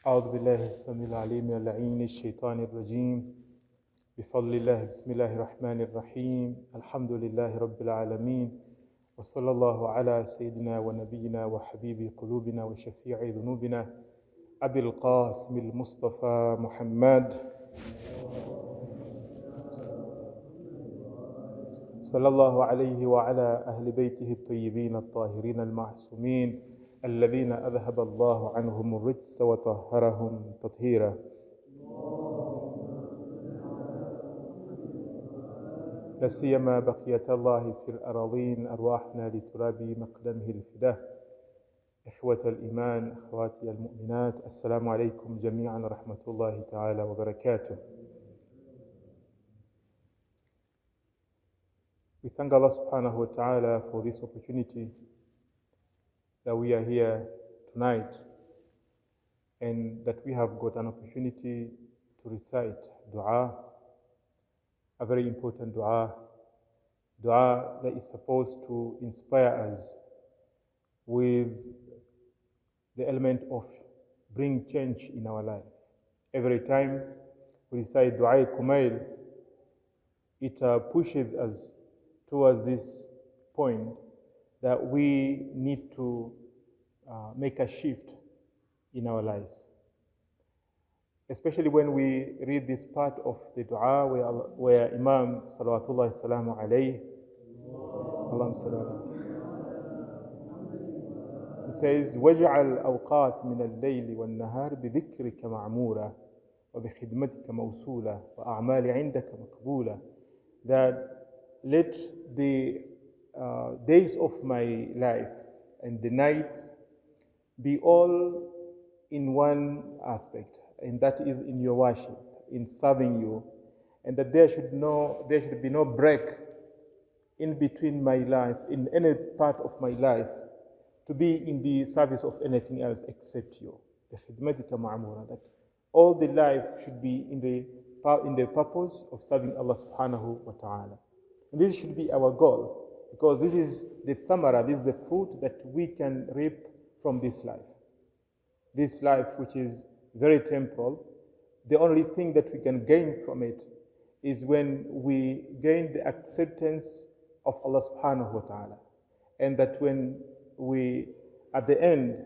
أعوذ بالله السميع العليم من اللعين الشيطان الرجيم بفضل الله بسم الله الرحمن الرحيم الحمد لله رب العالمين وصلى الله على سيدنا ونبينا وحبيب قلوبنا وشفيع ذنوبنا أبي القاسم المصطفى محمد صلى الله عليه وعلى أهل بيته الطيبين الطاهرين المعصومين الذين أذهب الله عنهم الرجس وطهرهم تطهيرا. لا سيما بقية الله في الأراضين أرواحنا لتراب مقدمه الفداه. إخوة الإيمان، أخواتي المؤمنات، السلام عليكم جميعا ورحمة الله تعالى وبركاته. We thank Allah subhanahu wa ta'ala for this opportunity that we are here tonight and that we have got an opportunity to recite dua, a very important dua that is supposed to inspire us with the element of bring change in our life. Every time we recite dua kumail, it pushes us towards this point that we need to make a shift in our lives. Especially when we read this part of the dua where Imam salawatullah salamu alayhi, he says, وَجْعَلْ أَوْقَاتِ مِنَ اللَّيْلِ وَالنَّهَارِ بِذِكْرِكَ مَعْمُورًا وَبِخِدْمَتِكَ مَوْصُولًا وَأَعْمَالِ عِنْدَكَ مَقْبُولًا. That let the days of my life and the night be all in one aspect, and that is in your worship, in serving you, and that there should be no break in between my life, in any part of my life, to be in the service of anything else except you. That all the life should be in the purpose of serving Allah subhanahu wa ta'ala. And this should be our goal, because this is the thamara, this is the fruit that we can reap from this life. This life, which is very temporal, the only thing that we can gain from it is when we gain the acceptance of Allah subhanahu wa ta'ala. And that when we, at the end,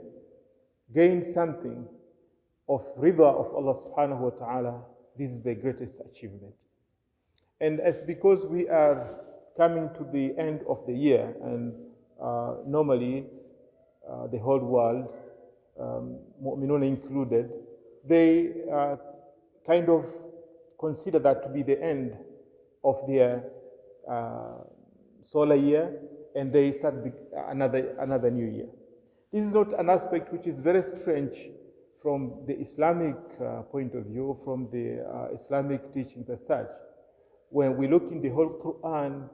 gain something of rida of Allah subhanahu wa ta'ala, this is the greatest achievement. And as because we are coming to the end of the year, and normally the whole world, mu'minun included, they kind of consider that to be the end of their solar year, and they start another new year. This is not an aspect which is very strange from the Islamic point of view, from the Islamic teachings as such. When we look in the whole Quran,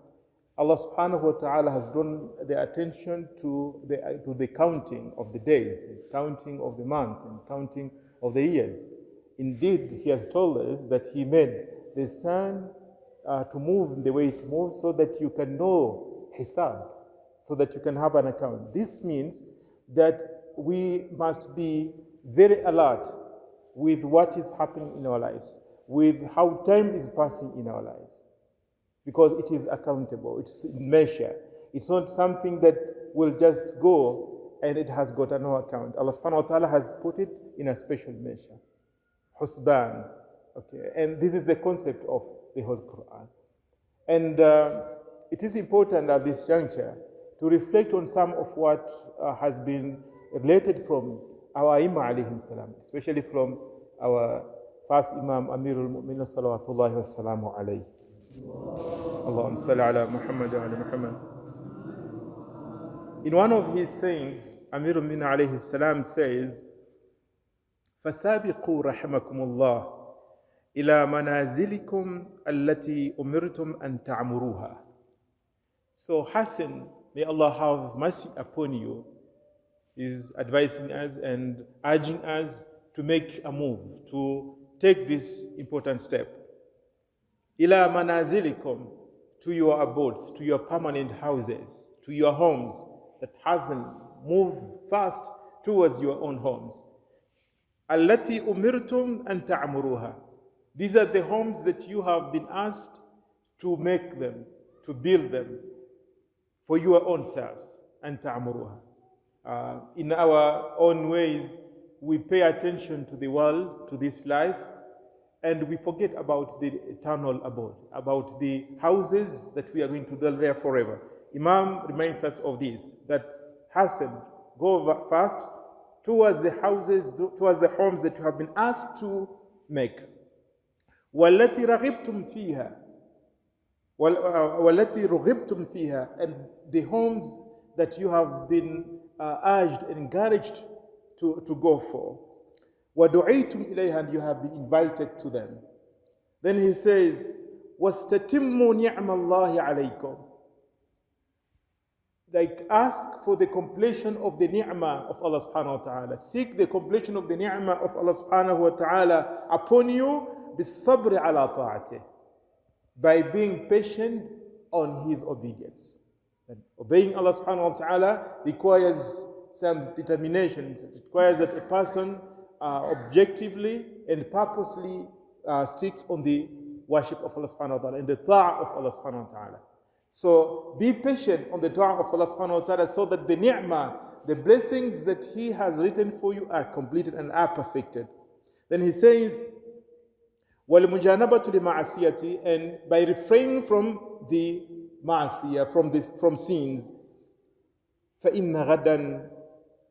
Allah subhanahu wa ta'ala has drawn the attention to the counting of the days, counting of the months, and counting of the years. Indeed, He has told us that He made the sun to move the way it moves so that you can know hisab, so that you can have an account. This means that we must be very alert with what is happening in our lives, with how time is passing in our lives, because it is accountable, it's in measure. It's not something that will just go and it has got no account. Allah subhanahu wa ta'ala has put it in a special measure. Husban. Okay, and this is the concept of the whole Quran. And it is important at this juncture to reflect on some of what has been related from our Imam alayhim salam, especially from our first Imam Amirul Mu'minin salawatullahi wa salamu alayhi. Allahumma salli ala Muhammad wa ala Muhammad. In one of his sayings, Amirul Mu'minin alayhi salam says, فَسَابِقُوا رَحِمَكُمُ اللَّهِ إِلَى مَنَازِلِكُمْ الَّتِي أُمِرْتُمْ أَن تَعْمُرُوهَا. So Hassan, may Allah have mercy upon you, is advising us and urging us to make a move, to take this important step. Ila manazilikum, to your abodes, to your permanent houses, to your homes that hasn't moved fast towards your own homes. التي أمرتم أن تعمروها. These are the homes that you have been asked to make them, to build them for your own selves. أن تعمروها. In our own ways, we pay attention to the world, to this life, and we forget about the eternal abode, about the houses that we are going to dwell there forever. Imam reminds us of this, that hasten, go fast towards the houses, towards the homes that you have been asked to make. وَالَّتِي رَغِبْتُمْ فِيهَا وَالَّتِي رُغِبْتُمْ فِيهَا, and the homes that you have been urged and encouraged to go for. وَدُعِيتُمْ إِلَيْهَا, and you have been invited to them. Then he says, وَاسْتَتِمُّوا نِعْمَ اللَّهِ عَلَيْكُمْ. Like, ask for the completion of the ni'mah of Allah subhanahu wa ta'ala. Seek the completion of the ni'mah of Allah subhanahu wa ta'ala upon you, بِالصَّبْرِ عَلَى طَاعَتِهِ, by being patient on His obedience. And obeying Allah subhanahu wa ta'ala requires some determination. It requires that a person objectively and purposely sticks on the worship of Allah subhanahu wa ta'ala and the ta'ah of Allah subhanahu wa ta'ala. So be patient on the ta'ah of Allah subhanahu wa ta'ala so that the ni'mah, the blessings that He has written for you are completed and are perfected. Then he says, وَالْمُجَانَبَةُ لِمَعَصِيَةِ, and by refraining from the ma'asiyah, from sins, فَإِنَّ غَدًا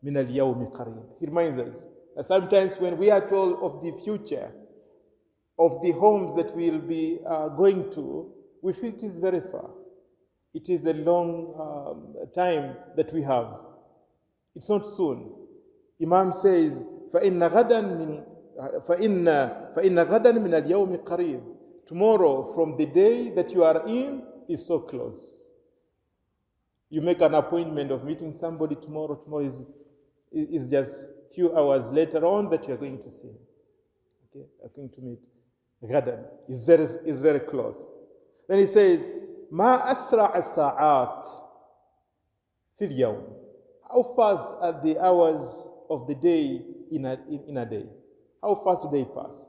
مِنَ الْيَوْمِ قَرِيبٍ. He reminds us that sometimes when we are told of the future, of the homes that we'll be going to, we feel it is very far. It is a long time that we have. It's not soon. Imam says, فَإِنَّ غَدًا مِنَ الْيَوْمِ قَرِيبٍ. Tomorrow, from the day that you are in, is so close. You make an appointment of meeting somebody tomorrow. Tomorrow is just a few hours later on that you are going to see him. Okay, you are going to meet. Gadan is very close. Then he says, ما أسرع الساعات في اليوم. How fast are the hours of the day in a day? How fast do they pass?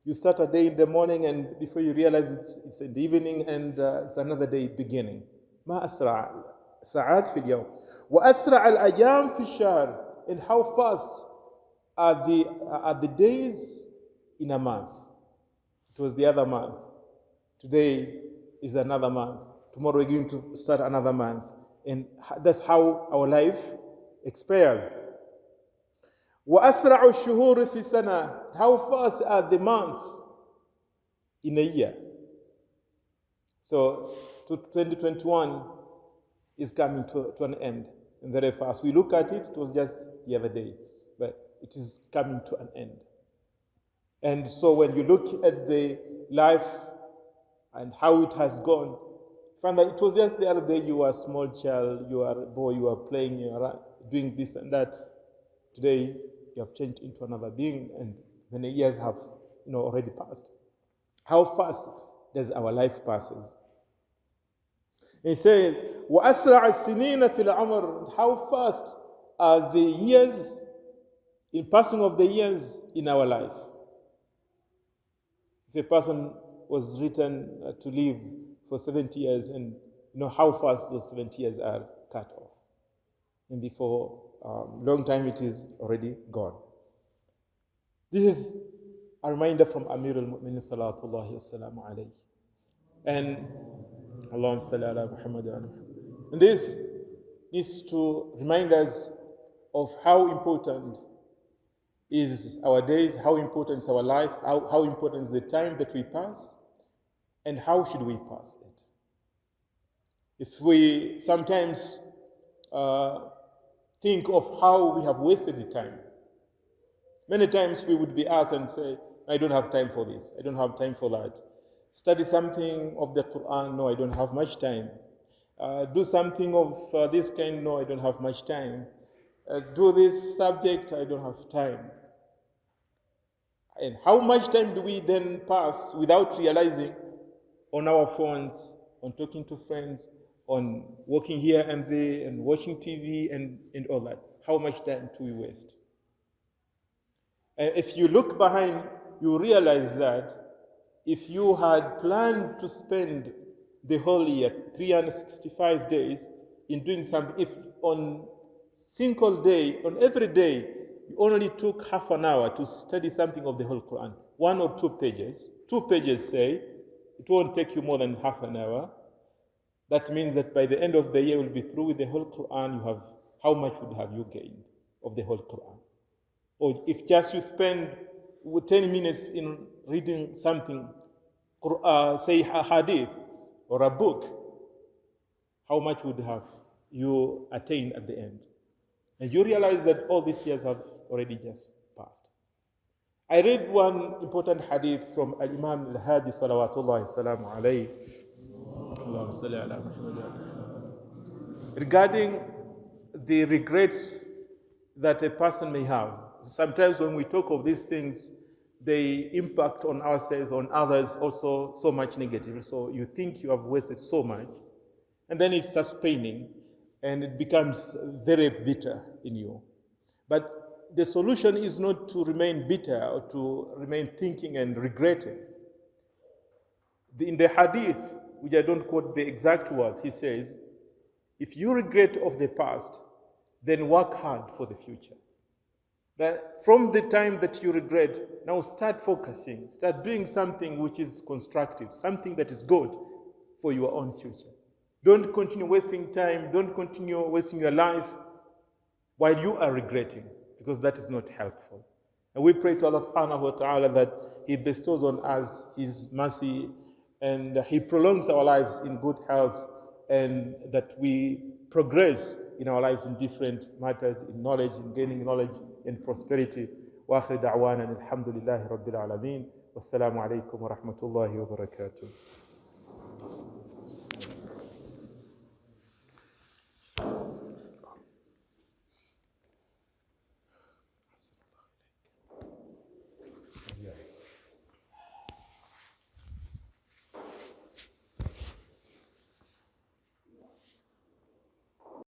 You start a day in the morning, and before you realize it's in the evening, and it's another day beginning. ما أسرع الساعات في اليوم وأسرع الأيام في الشهر. And how fast are the days in a month? It was the other month. Today is another month. Tomorrow we're going to start another month. And that's how our life expires. وَأَسْرَعُ الشُّهُورِ فِي سَنَةٍ. How fast are the months in a year? So 2021 is coming to an end, and very fast. We look at it, it was just the other day, but it is coming to an end. And so when you look at the life and how it has gone, find that it was just the other day you were a small child, you are a boy, you are playing, you are doing this and that. Today you have changed into another being, and many years have already passed. How fast does our life passes? He says, وَأَسْرَعَ السِّنِينَ فِي الْعُمْرِ. How fast are the years, in passing of the years in our life? If a person was written to live for 70 years, and how fast those 70 years are cut off. And before a long time it is already gone. This is a reminder from Amir al-Mu'minin salatullahi wassalamu alayhi. And Allahumma salli ala Muhammad wa ala Muhammad. And this needs to remind us of how important is our days, how important is our life, how important is the time that we pass, and how should we pass it. If we sometimes think of how we have wasted the time, many times we would be asked and say, I don't have time for this, I don't have time for that. Study something of the Quran, no, I don't have much time. Do something of this kind, no, I don't have much time. Do this subject, I don't have time. And how much time do we then pass without realizing on our phones, on talking to friends, on walking here and there, and watching TV and all that? How much time do we waste? If you look behind, you realize that if you had planned to spend the whole year, 365 days, in doing something, if on single day, on every day, you only took half an hour to study something of the whole Quran, 1 or 2 pages, 2 pages say, it won't take you more than half an hour. That means that by the end of the year, you'll be through with the whole Quran. You have, how much would have you gained of the whole Quran? Or if just you spend 10 minutes in reading something, say a hadith or a book, how much would have you attained at the end? And you realize that all these years have already just passed. I read one important hadith from Al-Imam Al-Hadi salawatullahi salamu alayhi, Allahumma salli ala Muhammad, regarding the regrets that a person may have. Sometimes when we talk of these things, they impact on ourselves, on others, also so much negative. So you think you have wasted so much, and then it starts paining, and it becomes very bitter in you. But the solution is not to remain bitter or to remain thinking and regretting. In the hadith, which I don't quote the exact words, he says, if you regret of the past, then work hard for the future. That from the time that you regret, now start focusing, start doing something which is constructive, something that is good for your own future. Don't continue wasting time, don't continue wasting your life while you are regretting, because that is not helpful. And we pray to Allah subhanahu wa ta'ala that He bestows on us His mercy and He prolongs our lives in good health, and that we progress in our lives in different matters, in knowledge, in gaining knowledge, in prosperity. Wa akhir da'wana alhamdulillahi rabbil alameen. Wassalamu alaikum wa rahmatullahi wa barakatuh.